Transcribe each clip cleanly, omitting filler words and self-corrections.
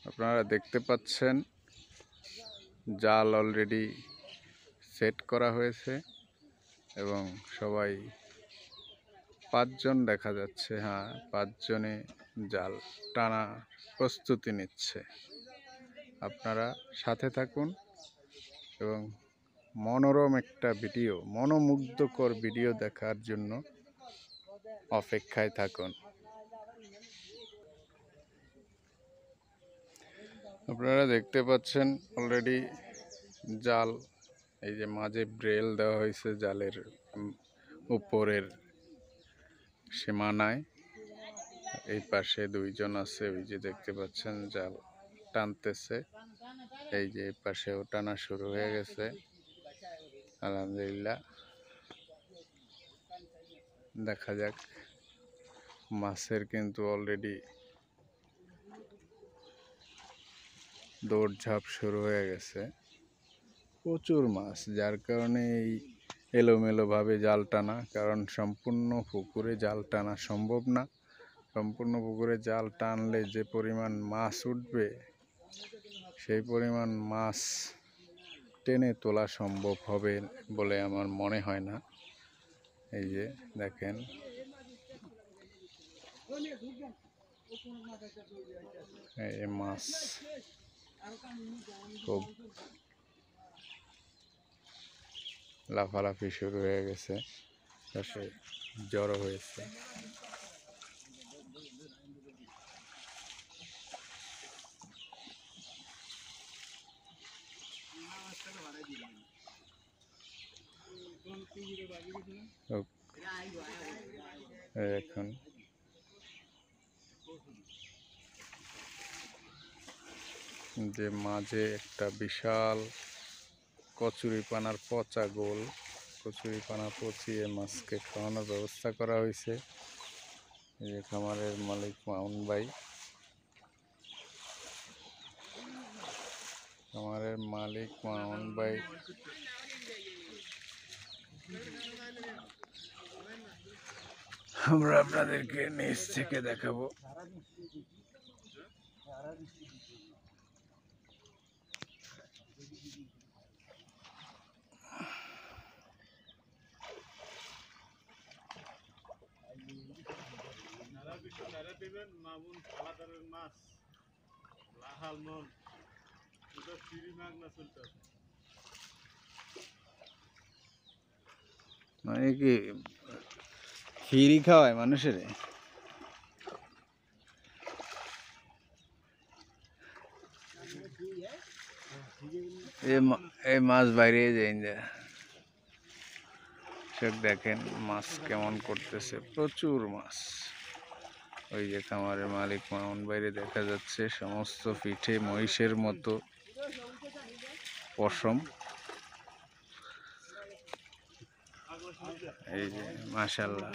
আপনারা দেখতে পাচ্ছেন জাল অলরেডি সেট করা হয়েছে এবং সবাই 5 জন দেখা যাচ্ছে। হ্যাঁ, 5 জনে জাল টানা প্রস্তুতি নিচ্ছে। আপনারা সাথে থাকুন এবং মনোরম একটা ভিডিও, মনোমুগ্ধকর ভিডিও দেখার জন্য অপেক্ষায় থাকুন। আপনারা দেখতে পাচ্ছেন অলরেডি জাল, এই যে মাঝে ব্রেল দেওয়া হয়েছে জালের উপরের সীমানায়। এই পাশে 2 জন আছে, ওই যে দেখতে পাচ্ছেন জাল টানতেছে। এই যে এই পাশেও টানা শুরু হয়ে গেছে। আলহামদুলিল্লাহ, দেখা যাক। মাছের কিন্তু অলরেডি দৌড়ঝাঁপ শুরু হয়ে গেছে, প্রচুর মাছ, যার কারণে এই এলোমেলোভাবে জাল টানা। কারণ সম্পূর্ণ পুকুরে জাল টানা সম্ভব না। সম্পূর্ণ পুকুরে জাল টানলে যে পরিমাণ মাছ উঠবে, সেই পরিমাণ মাছ টেনে তোলা সম্ভব হবে বলে আমার মনে হয় না। এই যে দেখেন, এই মাছ খুব লাফালাফি শুরু হয়ে গেছে, পাশে জড়ো হয়েছে। এখন যে মাঝে একটা বিশাল কচুরিপানার পচা গোল, কচুরিপানা পচিয়ে মাছকে খাওয়ানোর ব্যবস্থা করা হয়েছে। এই যে খামারের মালিক মাউন ভাই, খামারের মালিক মাউন ভাই আমরা আপনাদেরকে নিচ থেকে দেখাবো। মানে কি খিরি খাওয়ায় মানুষের? এই মাছ বাইরে যায়, সব দেখেন মাছ কেমন করতেছে, প্রচুর মাছ। ওই যে খামারের মালিক মামুন বাইরে দেখা যাচ্ছে, সমস্ত পিঠে মহিষের মতো পশম। এই যে মাশাআল্লাহ,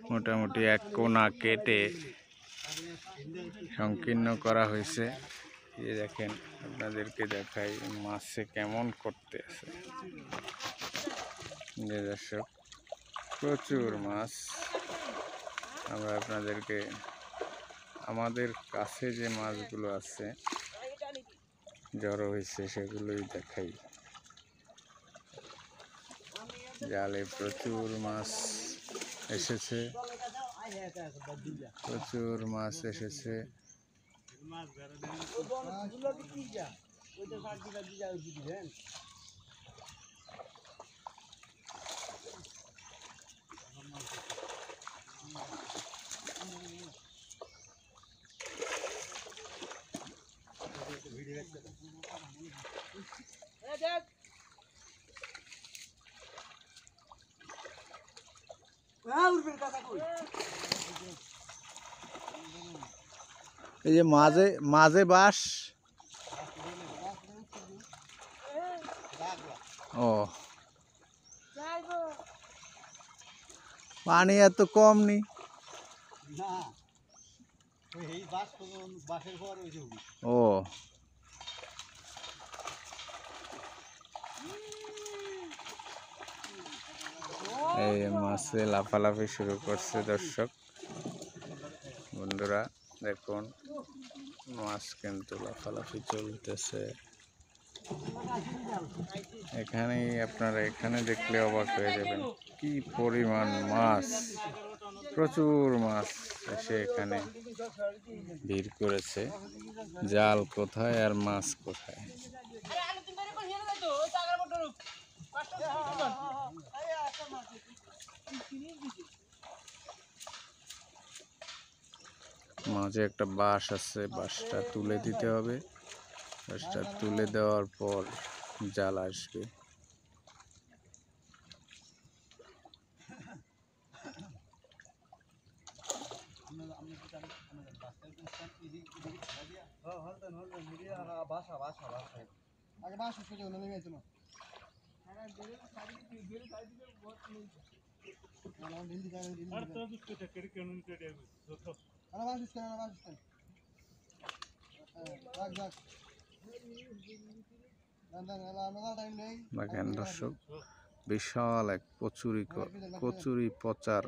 মোটামুটি এক কোনা কেটে সংকীর্ণ করা হয়েছে। এই দেখেন, আপনাদেরকে দেখাই মাছে কেমন করতে আছে। যে দর্শক, প্রচুর মাছ। আমরা আপনাদেরকে আমাদের কাছে যে মাছগুলো আছে জড়ো হয়েছে সেগুলোই দেখাই। জালে প্রচুর মাছ এসেছে, প্রচুর মাছ এসেছে। এই যে মাঝে মাঝে বাস। ও, পানি এত কম নি? ও, এই মাছে লাফালাফি শুরু করছে। দর্শক বন্ধুরা দেখুন, মাছ কিন্তু লাফালাফি চলতেছে। এখানেই আপনারা এখানে দেখলে অবাক হয়ে যাবেন, কি পরিমাণ মাছ, প্রচুর মাছ এসে এখানে ভিড় করেছে। জাল কোথায় আর মাছ কোথায়। মাঝে একটা বাঁশ আছে, বাঁশটা তুলে দিতে হবে। বাঁশটা তুলে দেওয়ার পর জাল আসবে। দেখেন দর্শক, বিশাল এক কচুরি পচার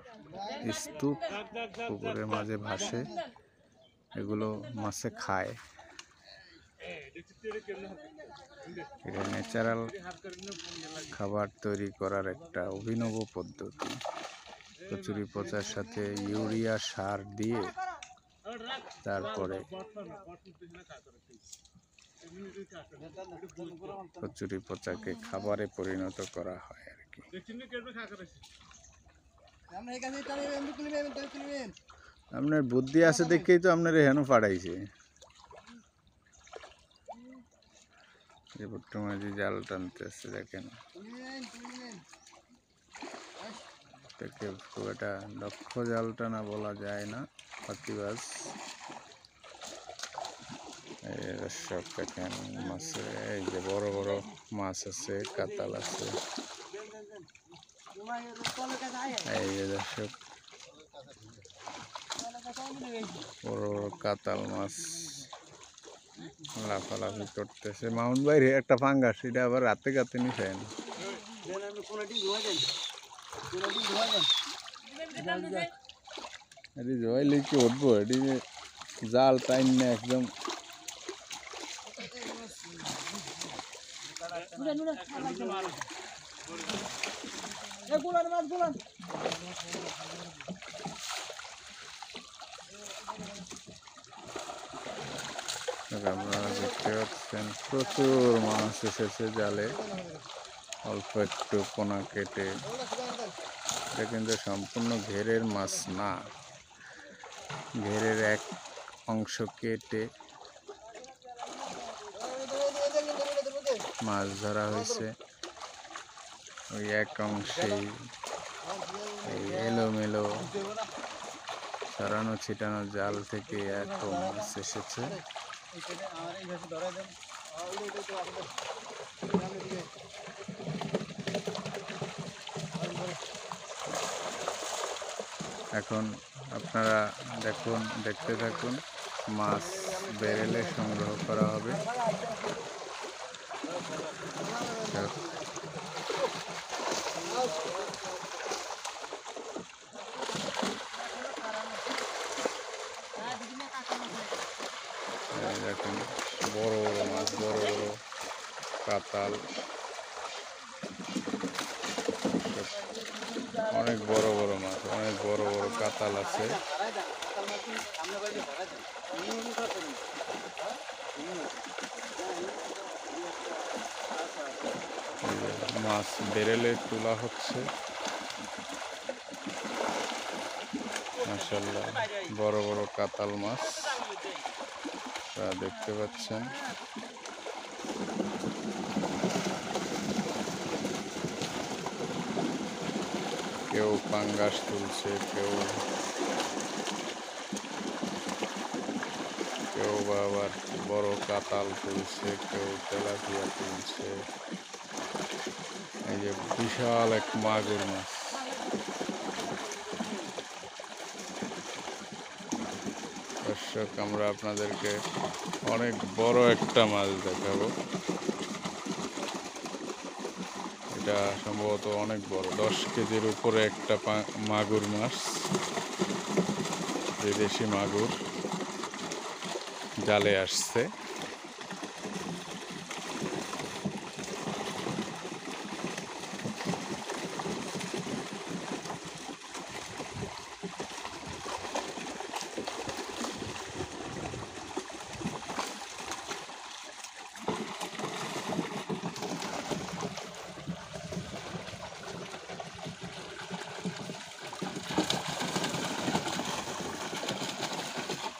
স্তূপ পুকুরের মাঝে ভাসে। এগুলো মাছে খায়। এটা ন্যাচারাল খাবার তৈরি করার একটা অভিনব পদ্ধতি। কচুরি পচার সাথে ইউরিয়া সার দিয়ে তারপরে কচুরি পচাকে খাবারে পরিণত করা হয় আর কি। আপনার বুদ্ধি আছে দেখেই তো আপনার এখানে পাঠাইছে। পুট্টু মাঝি জাল টানতেছে, দেখেন খুব একটা দক্ষ জাল টানা বলা যায় না, ফাঁকিবাজ। দর্শক দেখেন মাছে, এই যে বড় বড় মাছ আছে, কাতাল আছে। এই যে দর্শক বড় বড় কাতাল মাছ লাফালাফি করতেছে। মাউন্ট বাইরে একটা ফাঙ্গাস, এটা আবার রাতে কাতে নিছেন। এটি জয়লে কি উঠবো, এটি জাল টাইম না একদম। আপনারা দেখতে পাচ্ছেন প্রচুর মাছ এসেছে জালে। অল্প একটু পোনা কেটে, এটা কিন্তু সম্পূর্ণ ঘেরের মাছ না, ঘেরের এক অংশ কেটে মাছ ধরা হয়েছে। ওই এক অংশেই এই এলোমেলো ছড়ানো ছিটানো জাল থেকে এত মাছ এসেছে। এখন আপনারা দেখতে থাকুন, মাছ বেরেলে সংগ্রহ করা হবে। দেখুন বড় বড় মাছ, বড় বড় কাতাল, অনেক বড় বড় মাছ, অনেক বড় বড় কাতাল আছে। মাছ বেরেলে তোলা হচ্ছে। মাশাআল্লাহ বড় বড় কাতাল মাছ দেখতে পাচ্ছেন। কেউ পাঙ্গাস তুলছে, কেউ বা আবার বড় কাতাল তুলছে, কেউ তেলাপিয়া তুলছে। এই যে বিশাল এক মাগুর মাছ। দর্শক, আমরা আপনাদেরকে অনেক বড় একটা মাছ দেখাবো। এটা সম্ভবত অনেক বড়, 10 কেজির উপরে একটা মাগুর মাছ, বিদেশি মাগুর। জালে আসছে।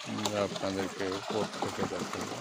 আমরা আপনাদেরকে উপর থেকে দেখাবো।